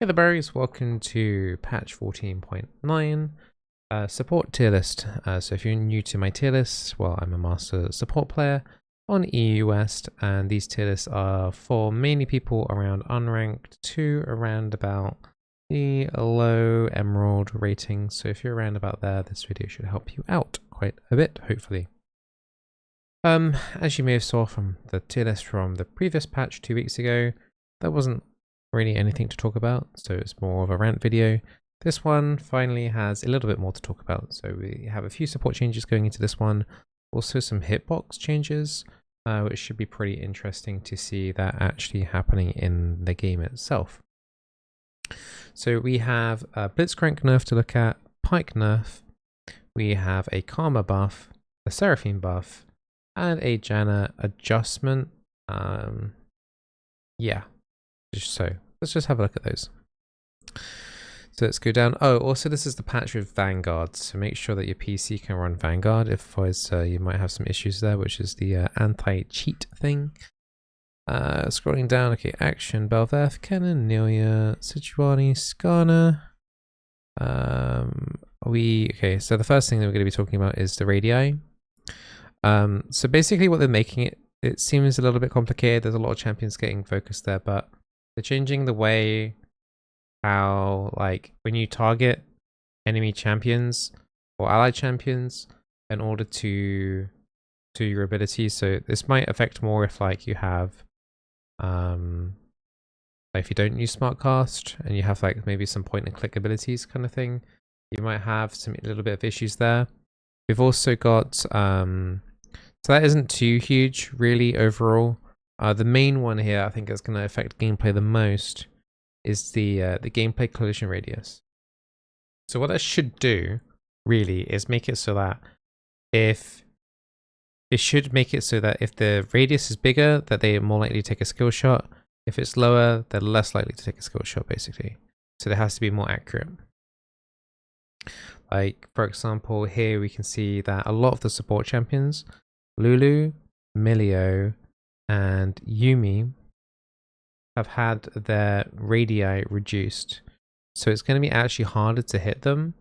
Hey the berries, welcome to patch 14.9 support tier list. So if you're new to my tier list, well, I'm a master support player on EU West, and these tier lists are for mainly people around unranked to around about the low emerald rating. So if you're around about there, this video should help you out quite a bit, hopefully. As you may have saw from the tier list from the previous patch 2 weeks ago, there wasn't really anything to talk about, so it's more of a rant video. This one finally has a little bit more to talk about. So we have a few support changes going into this one, also some hitbox changes, which should be pretty interesting to see that actually happening in the game itself. So we have a Blitzcrank nerf to look at, Pike nerf, we have a Karma buff, a Seraphine buff, and a Janna adjustment. Yeah, so let's just have a look at those. So let's go down. Oh, also this is the patch with Vanguard, so make sure that your PC can run Vanguard, otherwise you might have some issues there, which is the anti-cheat thing. Scrolling down, okay, Action, Belveth, Kennen, Nelia, Sichuani, Skarner. Okay, so the first thing that we're going to be talking about is the radii. So basically what they're making it seems a little bit complicated. There's a lot of champions getting focused there, but they're changing the way how, like, when you target enemy champions or allied champions in order to your abilities. So this might affect more if, like, you have like if you don't use smart cast and you have like maybe some point and click abilities kind of thing, you might have some little bit of issues there. We've also got so that isn't too huge really overall. The main one here I think is going to affect gameplay the most is the gameplay collision radius. So what that should do really is make it so that if the radius is bigger, that they are more likely to take a skill shot. If it's lower, they're less likely to take a skill shot, basically. So it has to be more accurate. Like, for example, here we can see that a lot of the support champions, Lulu, Milio, and Yumi, have had their radii reduced. So it's going to be actually harder to hit them.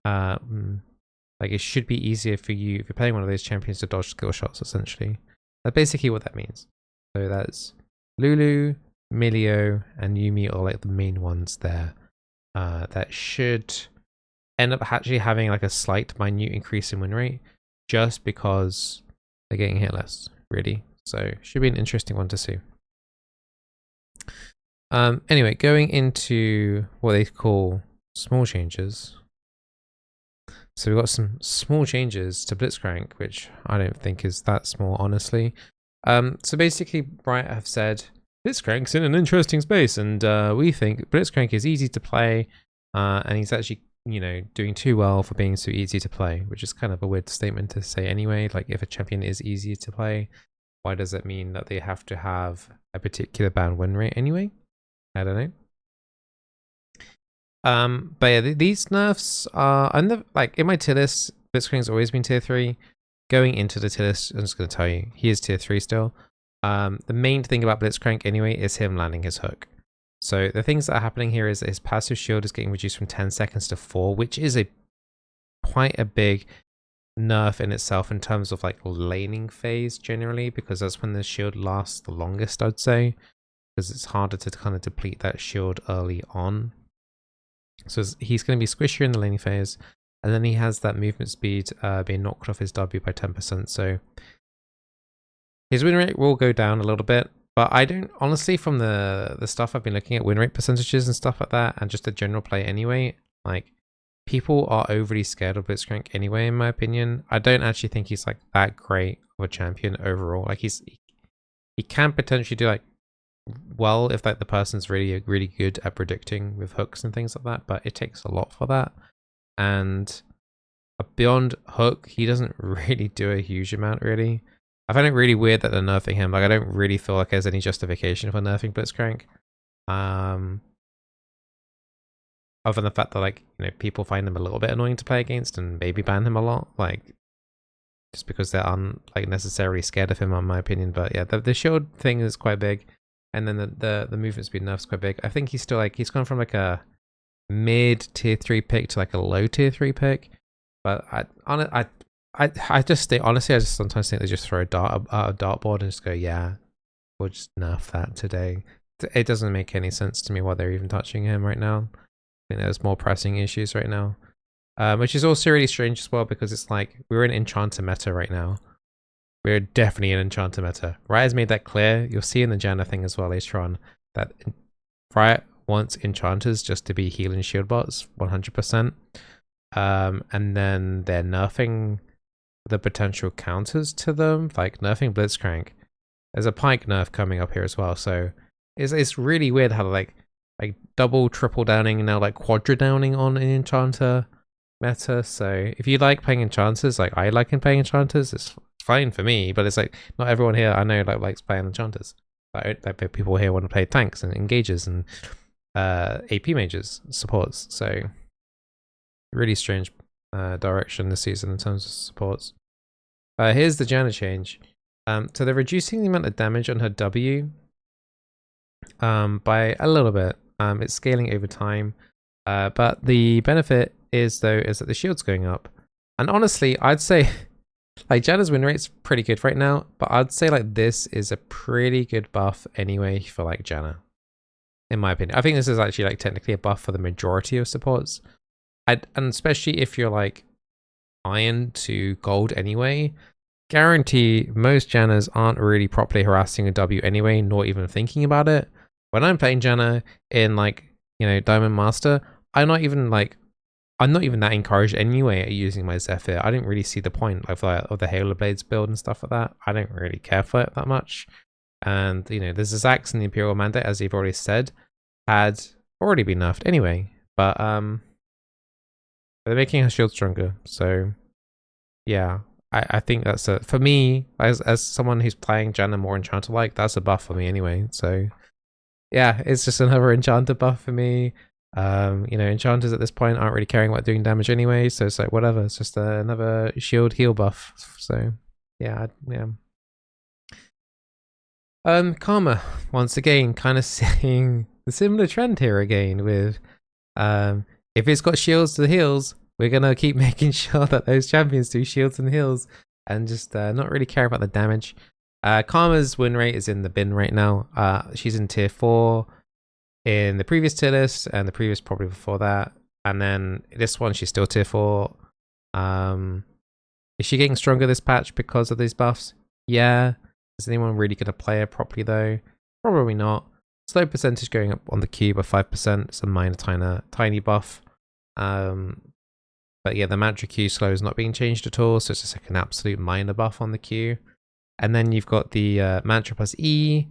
Like, it should be easier for you, if you're playing one of those champions, to dodge skill shots, essentially. That's basically what that means. So that's Lulu, Milio, and Yumi are like the main ones there. That should end up actually having like a slight minute increase in win rate, just because they're getting hit less, really. So should be an interesting one to see. Anyway, going into what they call small changes. So we've got some small changes to Blitzcrank, which I don't think is that small, honestly. So basically, Riot have said Blitzcrank's in an interesting space, and we think Blitzcrank is easy to play, and he's actually, you know, doing too well for being so easy to play, which is kind of a weird statement to say anyway. Like, if a champion is easy to play, why does it mean that they have to have a particular band win rate anyway? I don't know. But yeah, these nerfs are, like, in my tier list, Blitzcrank's always been tier 3. Going into the tier list, I'm just going to tell you, he is tier 3 still. The main thing about Blitzcrank anyway is him landing his hook. So the things that are happening here is his passive shield is getting reduced from 10 seconds to 4, which is quite a big nerf in itself in terms of like laning phase generally, because that's when the shield lasts the longest, I'd say, because it's harder to kind of deplete that shield early on. So he's going to be squishier in the laning phase, and then he has that movement speed being knocked off his W by 10%. So his win rate will go down a little bit, but I don't, honestly, from the stuff I've been looking at, win rate percentages and stuff like that, and just the general play anyway, like, people are overly scared of Blitzcrank anyway, in my opinion. I don't actually think he's like that great of a champion overall. Like, he can potentially do like well if like the person's really good at predicting with hooks and things like that, but it takes a lot for that. And beyond hook, he doesn't really do a huge amount, really. I find it really weird that they're nerfing him. Like, I don't really feel like there's any justification for nerfing Blitzcrank. Other than the fact that, like, you know, people find him a little bit annoying to play against and maybe ban him a lot, like, just because they're like necessarily scared of him, in my opinion. But yeah, the shield thing is quite big. and then the movement speed nerf's quite big. I think he's still like, he's gone from like a mid tier 3 pick to like a low tier 3 pick. But I just think, honestly, I just sometimes think they just throw a dartboard and just go, yeah, we'll just nerf that today. It doesn't make any sense to me why they're even touching him right now. I think there's more pressing issues right now. Which is also really strange as well, because it's like, we're in Enchanter meta right now. We're definitely in Enchanter meta. Riot has made that clear. You'll see in the Janna thing as well later on, that Riot wants Enchanters just to be heal and shield bots, 100%. And then they're nerfing the potential counters to them, like nerfing Blitzcrank. There's a Pike nerf coming up here as well, so it's really weird how like double, triple downing, and now like quadra downing on an Enchanter meta. So if you like playing Enchanters, like I like playing Enchanters, it's fine for me, but it's like not everyone here I know likes playing Enchanters. Like people here want to play tanks and engagers and AP mages, supports. So really strange direction this season in terms of supports. Here's the Janna change. So they're reducing the amount of damage on her W by a little bit. It's scaling over time, but the benefit is that the shield's going up. And honestly, I'd say like Janna's win rate's pretty good right now, but I'd say like this is a pretty good buff anyway for like Janna, in my opinion. I think this is actually like technically a buff for the majority of supports. And especially if you're like iron to gold anyway, guarantee most Jannas aren't really properly harassing a W anyway, nor even thinking about it. When I'm playing Janna in like, you know, Diamond Master, I'm not even that encouraged anyway at using my Zephyr. I didn't really see the point of the Halo Blades build and stuff like that. I don't really care for it that much. And, you know, the Zazax and the Imperial Mandate, as you've already said, had already been nerfed anyway. But they're making her shield stronger. So, yeah, I think that's for me, as someone who's playing Janna more Enchanter-like, that's a buff for me anyway. So, yeah, it's just another Enchanter buff for me. You know, Enchanters at this point aren't really caring about doing damage anyway, so it's like whatever. It's just another shield heal buff. So yeah. Karma once again kind of seeing the similar trend here again with if it's got shields to the heals, we're gonna keep making sure that those champions do shields and heals and just not really care about the damage. Karma's win rate is in the bin right now. She's in tier 4 in the previous tier list and the previous probably before that, and then this one she's still tier 4. Is she getting stronger this patch because of these buffs? Yeah. Is anyone really going to play her properly though? Probably not. Slow percentage going up on the Q by 5%. It's a minor tiny buff. But yeah, the mantra Q slow is not being changed at all, so it's just like an absolute minor buff on the Q. And then you've got the mantra plus E.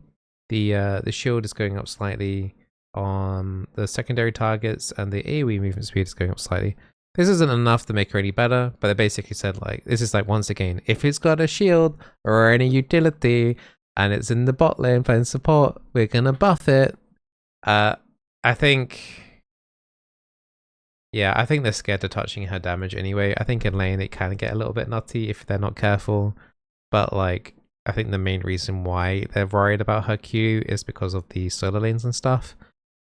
The shield is going up slightly on the secondary targets, and the AoE movement speed is going up slightly. This isn't enough to make her any better, but they basically said like, this is like, once again, if it's got a shield or any utility and it's in the bot lane playing support, we're gonna buff it. I think they're scared of touching her damage anyway. I think in lane it can get a little bit nutty if they're not careful, but like, I think the main reason why they're worried about her Q is because of the solo lanes and stuff.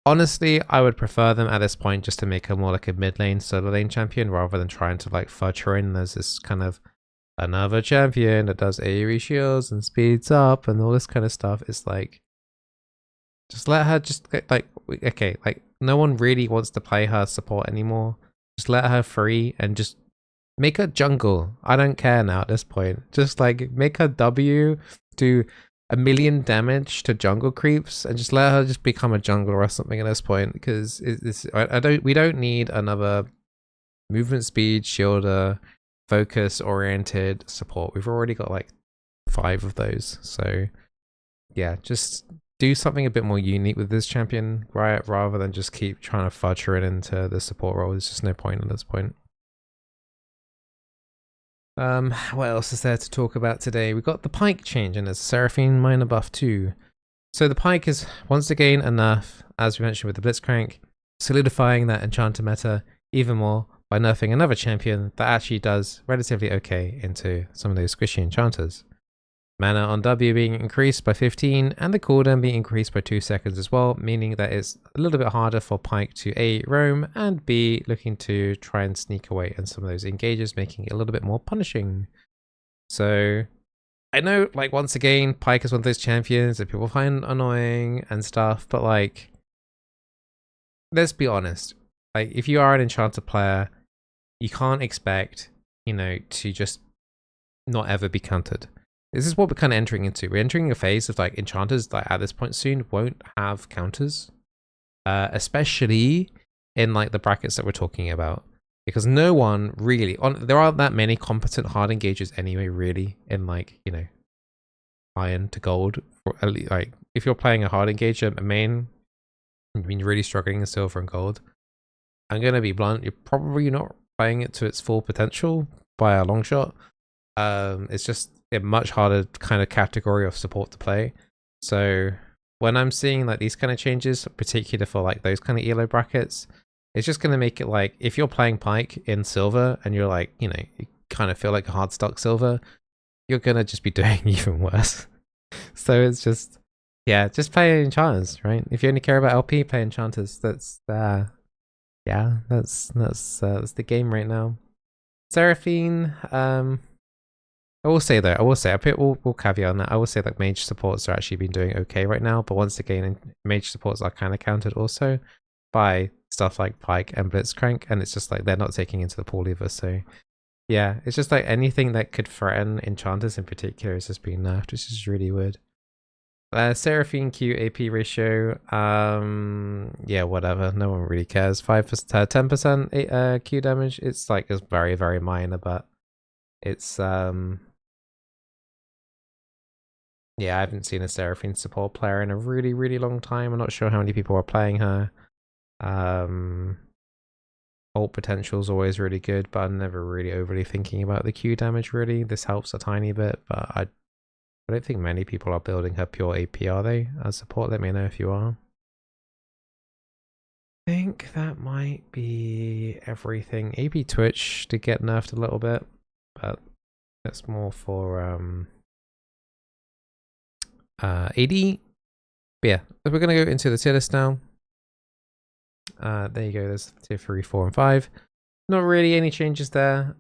Honestly, I would prefer them at this point just to make her more like a mid lane solo lane champion rather than trying to like fudge her in as this kind of another champion that does AoE shields and speeds up and all this kind of stuff. It's like, just let her just like, okay, like no one really wants to play her support anymore. Just let her free and just make her jungle. I don't care now at this point. Just like make her W do 1 million damage to jungle creeps and just let her just become a jungler or something at this point, because we don't need another movement speed shielder focus oriented support. We've already got like 5 of those. So yeah, just do something a bit more unique with this champion, right? Rather than just keep trying to fudge her into the support role. There's just no point at this point. What else is there to talk about today? We've got the Pike change and a Seraphine minor buff too. So the Pike is once again enough, as we mentioned with the Blitzcrank, solidifying that Enchanter meta even more by nerfing another champion that actually does relatively okay into some of those squishy Enchanters. Mana on W being increased by 15 and the cooldown being increased by 2 seconds as well, meaning that it's a little bit harder for Pike to A, roam, and B, looking to try and sneak away in some of those engages, making it a little bit more punishing. So I know, like, once again, Pike is one of those champions that people find annoying and stuff, but like, let's be honest. Like, if you are an Enchanter player, you can't expect, you know, to just not ever be countered. This is what we're kind of entering into. We're entering a phase of like Enchanters that at this point soon won't have counters, especially in like the brackets that we're talking about, because no one really there aren't that many competent hard engagers anyway, really, in like, you know, iron to gold. Like if you're playing a hard engager main, I mean, you're really struggling in silver and gold, I'm gonna be blunt, you're probably not playing it to its full potential by a long shot. It's just a much harder kind of category of support to play. So when I'm seeing like these kind of changes, particularly for like those kind of elo brackets, it's just going to make it like, if you're playing Pike in silver and you're like, you know, you kind of feel like a hard stock silver, you're going to just be doing even worse. So it's just, yeah, just play Enchanters, right? If you only care about LP, play Enchanters. That's yeah, that's the game right now. Seraphine, I will say though, we'll caveat on that. I will say that mage supports are actually been doing okay right now, but once again, mage supports are kind of countered also by stuff like Pike and Blitzcrank, and it's just like they're not taking into the pool either. So yeah, it's just like anything that could threaten Enchanters in particular is just being nerfed, which is really weird. Seraphine Q AP ratio, yeah, whatever, no one really cares. 10% Q damage, it's like, it's very, very minor, but it's yeah, I haven't seen a Seraphine support player in a really, really long time. I'm not sure how many people are playing her. Ult potential is always really good, but I'm never really overly thinking about the Q damage, really. This helps a tiny bit, but I don't think many people are building her pure AP, are they? As support, let me know if you are. I think that might be everything. AP Twitch did get nerfed a little bit, but that's more for AD. But yeah, we're gonna go into the tier list now. There you go, there's tier 3, 4, and 5. Not really any changes there.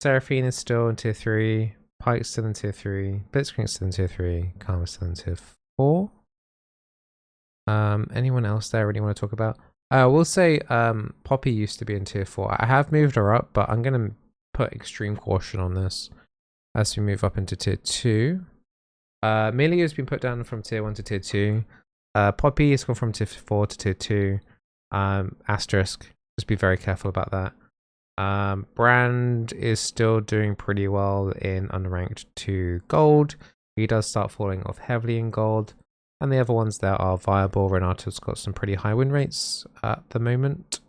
Seraphine is still in tier 3, Pike's still in tier 3, Blitzcrank's still in tier 3, Karma's still in tier 4. Anyone else there really want to talk about? I will say Poppy used to be in tier 4. I have moved her up, but I'm gonna put extreme caution on this as we move up into tier 2. Melee has been put down from tier 1 to tier 2. Poppy has gone from tier 4 to tier 2. Asterisk, just be very careful about that. Brand is still doing pretty well in unranked to gold. He does start falling off heavily in gold. And the other ones that are viable, Renato's got some pretty high win rates at the moment.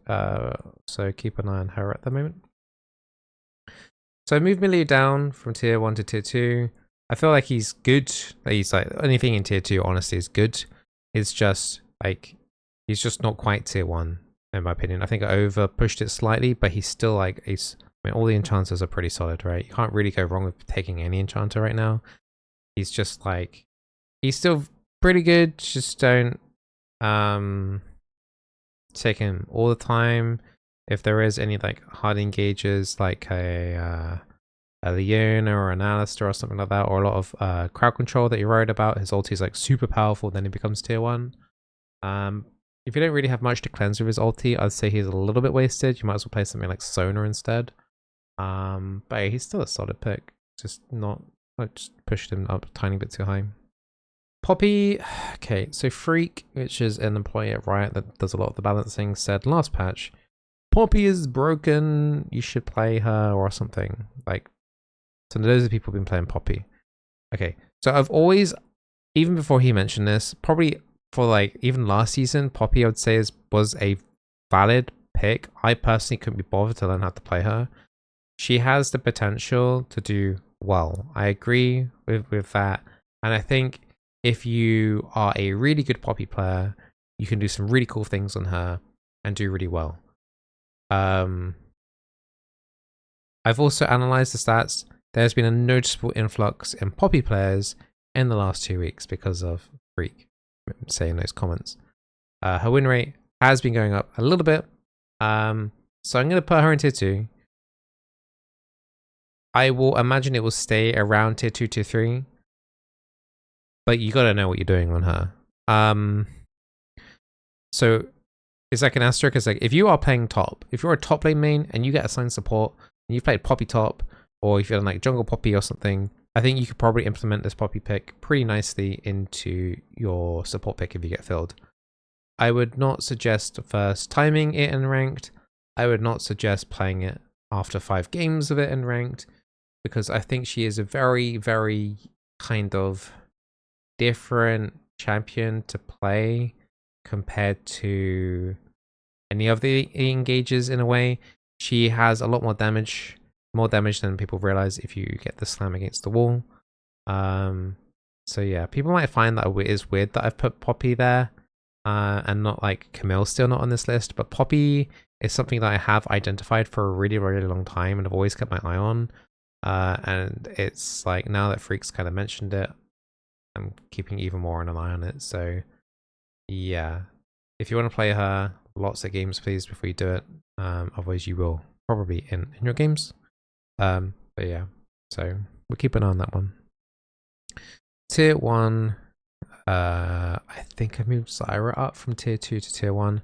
So keep an eye on her at the moment. So I moved Millie down from tier 1 to tier 2. I feel like he's good. He's like, anything in tier 2 honestly is good. It's just like, he's just not quite tier 1 in my opinion. I think I over pushed it slightly, but he's still like, I mean, all the enchanters are pretty solid, right? You can't really go wrong with taking any enchanter right now. He's just like, he's still pretty good. Just don't take him all the time. If there is any like hard engages like a Leona or an Alistair or something like that, or a lot of crowd control that you're worried about, his ulti is like super powerful, then he becomes tier 1. If you don't really have much to cleanse with his ulti, I'd say he's a little bit wasted. You might as well play something like Sona instead. But yeah, he's still a solid pick. Just not, I just pushed him up a tiny bit too high. Poppy, okay, so Freak, which is an employee at Riot that does a lot of the balancing, said last patch, Poppy is broken, you should play her or something. Like, so those are people who've been playing Poppy. Okay, so I've always, even before he mentioned this, probably for like even last season, Poppy I would say was a valid pick. I personally couldn't be bothered to learn how to play her. She has the potential to do well. I agree with that. And I think if you are a really good Poppy player, you can do some really cool things on her and do really well. I've also analyzed the stats. there's been a noticeable influx in Poppy players in the last 2 weeks because of Freak saying those comments. Her win rate has been going up a little bit. So I'm going to put her in tier 2. I will imagine it will stay around tier 2, tier 3. But you got to know what you're doing on her. So it's like an asterisk. It's like if you are playing top, if you're a top lane main and you get assigned support and you've played Poppy top, or if you're in like jungle Poppy or something, I think you could probably implement this Poppy pick pretty nicely into your support pick if you get filled. I would not suggest first timing it in ranked. I would not suggest playing it after 5 games of it in ranked, because I think she is a very, very kind of different champion to play compared to any of the engages in a way. She has a lot more damage than people realize if you get the slam against the wall. So yeah, people might find that it is weird that I've put Poppy there. And not like Camille's still not on this list, but Poppy is something that I have identified for a really, really long time and I've always kept my eye on. And it's like now that Freak's kind of mentioned it, I'm keeping even more an eye on it. So yeah, if you want to play her, lots of games please before you do it. Otherwise you will probably in your games. But yeah, so we'll keep an eye on that one. Tier 1. I think I moved Zyra up from tier 2 to tier 1.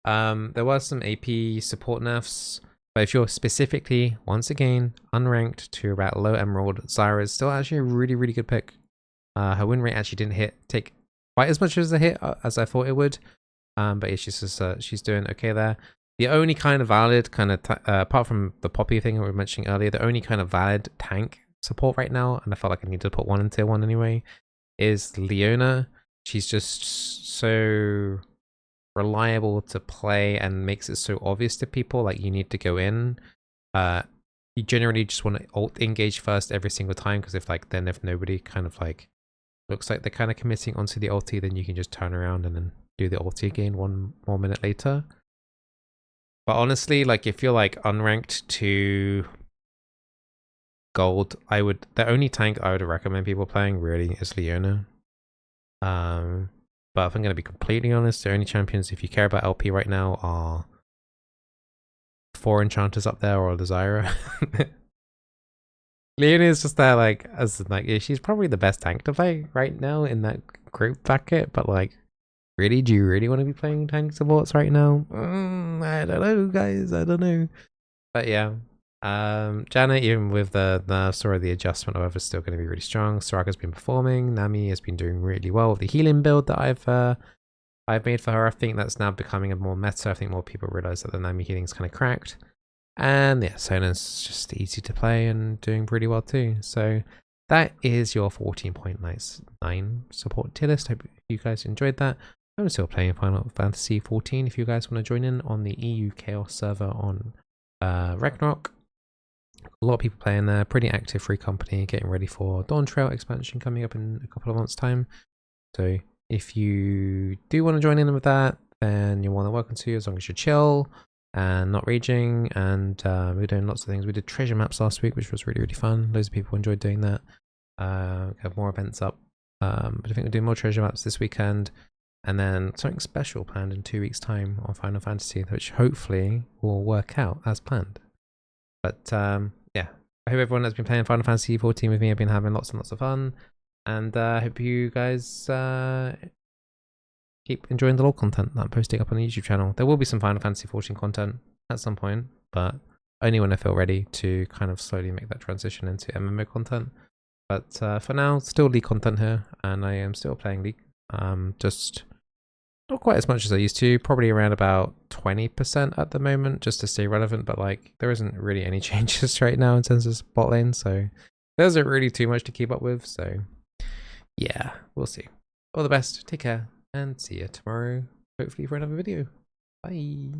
There was some AP support nerfs, but if you're specifically, once again, unranked to about low emerald, Zyra is still actually a really, really good pick. Her win rate actually didn't take quite as much as a hit as I thought it would, but it's just she's doing okay there. The only kind of valid apart from the Poppy thing we were mentioning earlier, the only kind of valid tank support right now, and I felt like I needed to put one in tier 1 anyway, is Leona. She's just so reliable to play and makes it so obvious to people like you need to go in. You generally just want to ult engage first every single time, because if nobody kind of like looks like they're kind of committing onto the ulti, then you can just turn around and then do the ulti again 1 more minute later. But honestly, like if you're like unranked to gold, the only tank I would recommend people playing really is Leona. But if I'm going to be completely honest, the only champions, if you care about LP right now, are 4 enchanters up there or the Zyra. Leona is just there she's probably the best tank to play right now in that group bracket, but like really, do you really want to be playing tank supports right now? I don't know, guys, I don't know. But yeah, Janna, even with the nerfs or the adjustment, however, is still going to be really strong. Soraka's been performing. Nami has been doing really well with the healing build that I've made for her. I think that's now becoming a more meta. I think more people realize that the Nami healing is kind of cracked. And yeah, Sona's just easy to play and doing pretty well too. So that is your 14.9 support tier list. Hope you guys enjoyed that. I'm still playing Final Fantasy 14 if you guys want to join in on the EU Chaos server on Ragnarok. A lot of people playing there, pretty active free company, getting ready for Dawn Trail expansion coming up in a couple of months' time. So if you do want to join in with that, then you're more than welcome to, as long as you're chill and not raging. And we're doing lots of things. We did treasure maps last week, which was really, really fun. Loads of people enjoyed doing that. We have more events up. But I think we're doing more treasure maps this weekend. And then something special planned in 2 weeks' time on Final Fantasy, which hopefully will work out as planned. But yeah, I hope everyone that's been playing Final Fantasy 14 with me have been having lots and lots of fun. And I hope you guys keep enjoying the lore content that I'm posting up on the YouTube channel. There will be some Final Fantasy 14 content at some point, but only when I feel ready to kind of slowly make that transition into MMO content. But for now, still League content here, and I am still playing League. Just not quite as much as I used to, probably around about 20% at the moment, just to stay relevant, but like there isn't really any changes right now in terms of bot lane, so there isn't really too much to keep up with. So yeah, we'll see. All the best, take care, and see you tomorrow, hopefully for another video. Bye.